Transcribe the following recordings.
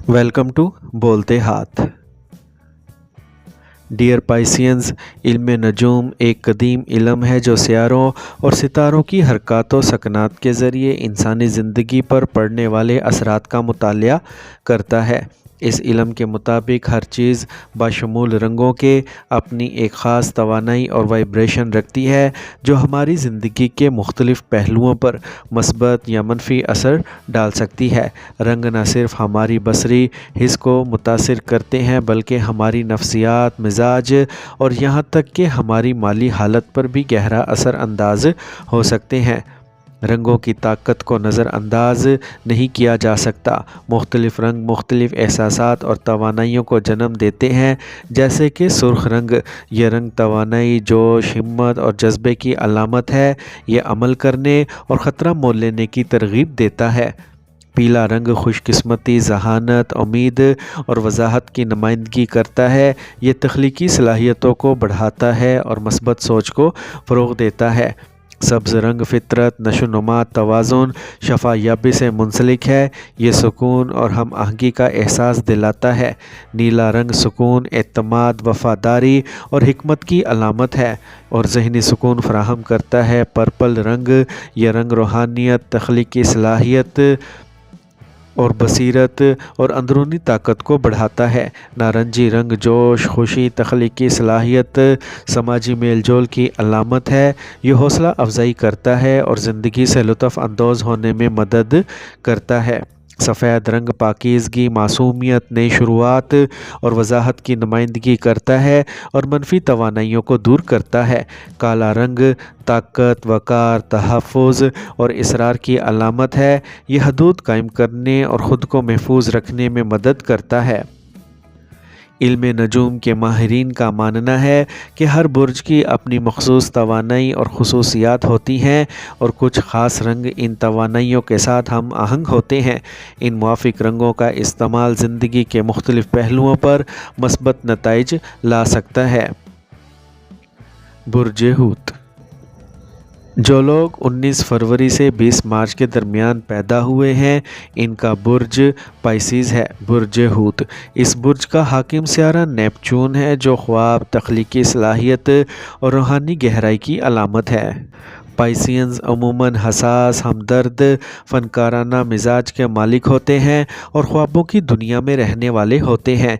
Welcome to बोलते हाथ। Dear Pisceans, इल्म नजूम एक कदीम इल्म है जो सियारों और सितारों की हरकत व सकनात के ज़रिए इंसानी ज़िंदगी पर पड़ने वाले असरात का मुतालिया करता है। इस इल्म के मुताबिक हर चीज़ बाशमूल रंगों के अपनी एक ख़ास तवानाई और वाइब्रेशन रखती है जो हमारी ज़िंदगी के मुख्तलिफ़ पहलुओं पर मस्बत या मनफी असर डाल सकती है। रंग न सिर्फ हमारी बसरी हिस्स को मुतासिर करते हैं बल्कि हमारी नफ्सियात, मिजाज और यहाँ तक कि हमारी माली हालत पर भी गहरा असर अंदाज हो सकते हैं। रंगों की ताकत को नज़रअंदाज नहीं किया जा सकता। मुख्तलिफ़ रंग मुख्तलिफ़ एहसासात और तवानाइयों को जन्म देते हैं, जैसे कि सुर्ख रंग, ये रंग तवानाई, जोश, हिम्मत और जज्बे की अलामत है। ये अमल करने और ख़तरा मोल लेने की तरगीब देता है। पीला रंग खुशकिस्मती, जहानत, उम्मीद और वजाहत की नुमाइंदगी करता है। ये तख्लीकी सलाहियतों को बढ़ाता है और मस्बत सोच को फ़रोग़ देता है। सब्ज़ रंग फ़ितरत, नशोनुमा, तवाज़ुन, शफ़ायाबी से मुंसलिक है। ये सुकून और हम आहंगी का एहसास दिलाता है। नीला रंग सुकून, एतमाद, वफ़ादारी और हिकमत की अलामत है और ज़हनी सुकून फ़राहम करता है। पर्पल रंग, ये रंग रूहानियत, तख्लीकी सलाहियत और बसीरत और अंदरूनी ताकत को बढ़ाता है। नारंगी रंग जोश, खुशी, तख्लीकी सलाहियत, समाजी मेल जोल की अलामत है। ये हौसला अफजाई करता है और ज़िंदगी से लुत्फ़ अंदोज़ होने में मदद करता है। सफ़ेद रंग पाकीज़गी, मासूमियत, नई शुरुआत और वजाहत की नुमाइंदगी करता है और मनफी तवानाइयों को दूर करता है। काला रंग ताकत, वक़ार, तहफ़्फ़ुज़ और इसरार की अलामत है। यह हदूद कायम करने और ख़ुद को महफूज रखने में मदद करता है। इल्म नजूम के माहिरीन का मानना है कि हर बुर्ज की अपनी मखसूस तवानाई और खुसूसियात होती हैं और कुछ ख़ास रंग इन तवानाइयों के साथ हम आहंग होते हैं। इन मुआफ़िक रंगों का इस्तेमाल ज़िंदगी के मुख्तलिफ़ पहलुओं पर मस्बत नताइज ला सकता है। बुर्ज हूत। जो लोग 19 फरवरी से 20 मार्च के दरमियान पैदा हुए हैं, इनका बुर्ज पाइसिस है। बुर्ज हूत, इस बुर्ज का हाकिम सियारा नेपच्यून है जो ख्वाब, तख्लीकी सलाहियत और रूहानी गहराई की अलामत है। पाइसियंस अमूमन हसास, हमदर्द, फ़नकाराना मिजाज के मालिक होते हैं और ख्वाबों की दुनिया में रहने वाले होते हैं।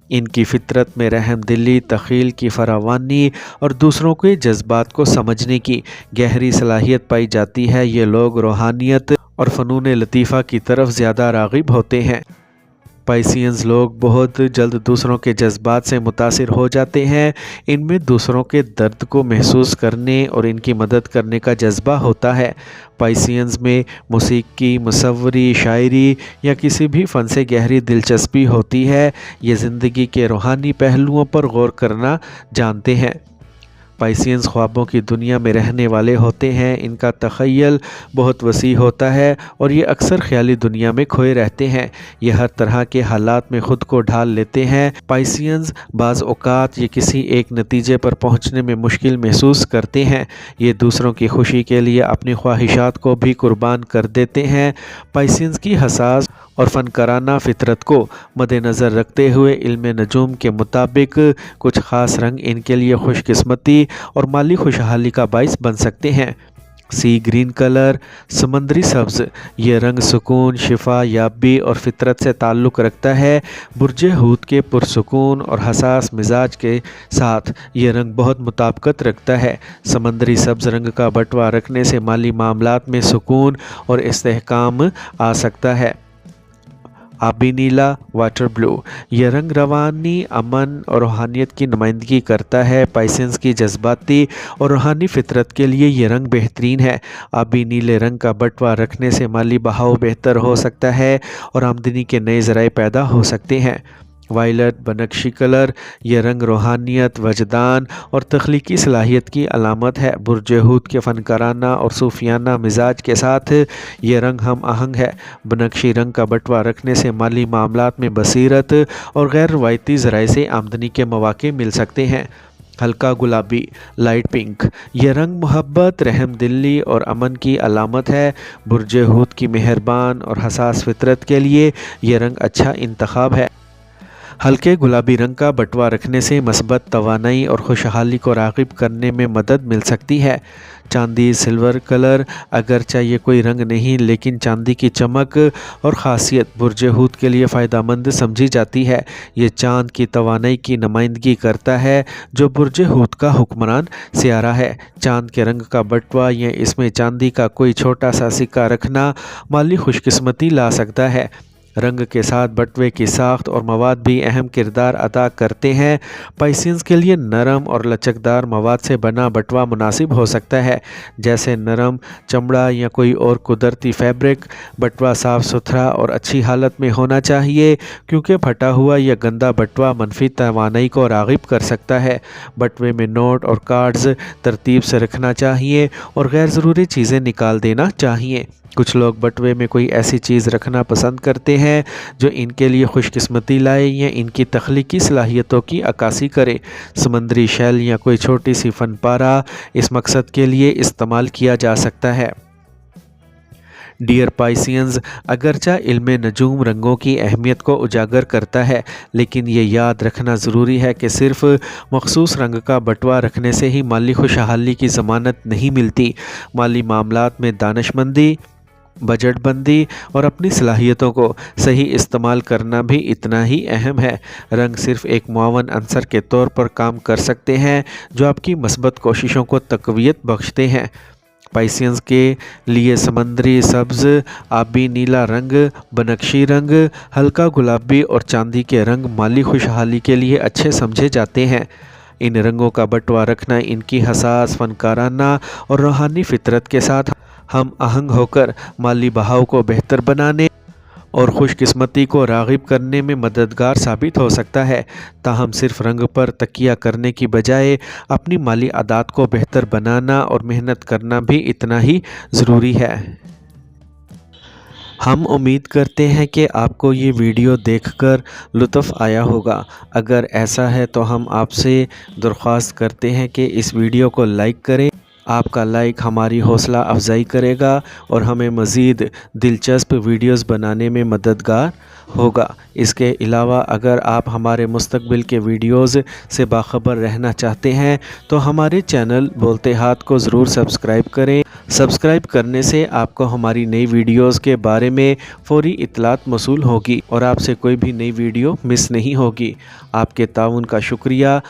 इनकी फ़ितरत में रहम दिली, तख़ील की फरावानी और दूसरों के जज्बात को समझने की गहरी सलाहियत पाई जाती है। ये लोग रूहानियत और फ़नून लतीफ़ा की तरफ ज़्यादा राग़िब होते हैं। पाइसियंस लोग बहुत जल्द दूसरों के जज्बात से मुतासिर हो जाते हैं। इनमें दूसरों के दर्द को महसूस करने और इनकी मदद करने का जज्बा होता है। पाइसियंस में मौसीकी, मुसव्वरी, शायरी या किसी भी फ़न से गहरी दिलचस्पी होती है। ये ज़िंदगी के रूहानी पहलुओं पर गौर करना जानते हैं। पाइसियंस ख्वाबों की दुनिया में रहने वाले होते हैं। इनका तख़य्युल बहुत वसी होता है और ये अक्सर ख़याली दुनिया में खोए रहते हैं। ये हर तरह के हालात में ख़ुद को ढाल लेते हैं। पाइसियंस बाज़ औक़ात ये किसी एक नतीजे पर पहुँचने में मुश्किल महसूस करते हैं। ये दूसरों की खुशी के लिए अपनी ख्वाहिशात को भी कुर्बान कर देते हैं। पाइसियंस की हसास और फ़नकाराना फ़ितरत को मद्देनज़र रखते हुए इल्म नजूम के मुताबिक कुछ ख़ास रंग इनके लिए खुशकिस्मती और माली खुशहाली का बाइस बन सकते हैं। सी ग्रीन कलर, समंदरी सब्ज़, ये रंग सुकून, शिफा याबी और फ़ितरत से ताल्लुक़ रखता है। बुर्ज हूत के पुरसुकून और हसास मिजाज के साथ ये रंग बहुत मुताबिकत रखता है। समंदरी सब्ज़ रंग का बटवा रखने से माली मामलात में सुकून और इस्तेहकाम आ सकता है। आबी नीला, वाटर ब्लू, यह रंग रवानी, अमन और रूहानियत की नुमाइंदगी करता है। पाइसियंस की जज्बाती और रूहानी फ़ितरत के लिए ये रंग बेहतरीन है। आबी नीले रंग का बटवा रखने से माली बहाव बेहतर हो सकता है और आमदनी के नए ज़राए पैदा हो सकते हैं। वायलट, बनक्शी कलर, यह रंग रूहानियत, वजदान और तख्लीकी सलाहियत की अलामत है। बुर्ज हूत के फ़नकाराना और सूफियाना मिजाज के साथ ये रंग हम आहंग है। बनक्शी रंग का बटवा रखने से माली मामलात में बसीरत और गैर रवायती ज़राए से आमदनी के मौक़े मिल सकते हैं। हल्का गुलाबी लाइट पिंक, ये रंग मोहब्बत, रहम दिली और अमन की अलामत है। बुर्ज हूत की मेहरबान और हसास फितरत के लिए ये रंग अच्छा इंतखाब है। हल्के गुलाबी रंग का बटवा रखने से मस्बत तवानाई और खुशहाली को राग़िब करने में मदद मिल सकती है। चांदी सिल्वर कलर अगरचे ये कोई रंग नहीं, लेकिन चांदी की चमक और ख़ासियत बुर्ज हूत के लिए फ़ायदेमंद समझी जाती है। ये चांद की तवानाई की नुमाइंदगी करता है जो बुर्ज हूत का हुक्मरान सियारा है। चांद के रंग का बटवा या इसमें चांदी का कोई छोटा सा सिक्का रखना माली खुशकिस्मती ला सकता है। रंग के साथ बटवे की साख्त और मवाद भी अहम किरदार अदा करते हैं। पाइसियंस के लिए नरम और लचकदार मवाद से बना बटवा मुनासिब हो सकता है, जैसे नरम चमड़ा या कोई और कुदरती फैब्रिक। बटवा साफ़ सुथरा और अच्छी हालत में होना चाहिए, क्योंकि फटा हुआ या गंदा बटवा मनफी तवानाई को राग़िब कर सकता है। बटवे में नोट और कार्ड्स तरतीब से रखना चाहिए और गैर ज़रूरी चीज़ें निकाल देना चाहिए। कुछ लोग बटवे में कोई ऐसी चीज़ रखना पसंद करते हैं जो इनके लिए खुशकिस्मती लाए या इनकी तख्लीकी सलाहियतों की अक्कासी करे। समंदरी शैल या कोई छोटी सी फनपारा इस मकसद के लिए इस्तेमाल किया जा सकता है। डियर पाइसियंस, अगरचा इल्म नजूम रंगों की अहमियत को उजागर करता है, लेकिन ये याद रखना ज़रूरी है कि सिर्फ़ मखसूस रंग का बटवा रखने से ही माली खुशहाली की ज़मानत नहीं मिलती। माली मामलात में दानिशमंदी, बजट बंदी और अपनी सलाहियतों को सही इस्तेमाल करना भी इतना ही अहम है। रंग सिर्फ़ एक मुआवन अंसर के तौर पर काम कर सकते हैं जो आपकी मस्बत कोशिशों को तक़वियत बख्शते हैं। पाइसियंस के लिए समंदरी सब्ज़, आबी नीला रंग, बनक्शी रंग, हल्का गुलाबी और चांदी के रंग माली खुशहाली के लिए अच्छे समझे जाते हैं। इन रंगों का बटवा रखना इनकी हसास, फनकाराना और रूहानी फितरत के साथ हम आहंग होकर माली बहाव को बेहतर बनाने और खुशकिस्मती को राग़िब करने में मददगार साबित हो सकता है। ताहम सिर्फ रंग पर तकिया करने की बजाय अपनी माली आदत को बेहतर बनाना और मेहनत करना भी इतना ही ज़रूरी है। हम उम्मीद करते हैं कि आपको ये वीडियो देखकर लुत्फ़ आया होगा। अगर ऐसा है तो हम आपसे दरख्वास्त करते हैं कि इस वीडियो को लाइक करें। आपका लाइक हमारी हौसला अफजाई करेगा और हमें मज़ीद दिलचस्प वीडियोस बनाने में मददगार होगा। इसके अलावा अगर आप हमारे मुस्तकबिल के वीडियोस से बाखबर रहना चाहते हैं तो हमारे चैनल बोलते हाथ को ज़रूर सब्सक्राइब करें। सब्सक्राइब करने से आपको हमारी नई वीडियोस के बारे में फ़ौरी इत्तलात मौसूल होगी और आपसे कोई भी नई वीडियो मिस नहीं होगी। आपके ताउन का शुक्रिया।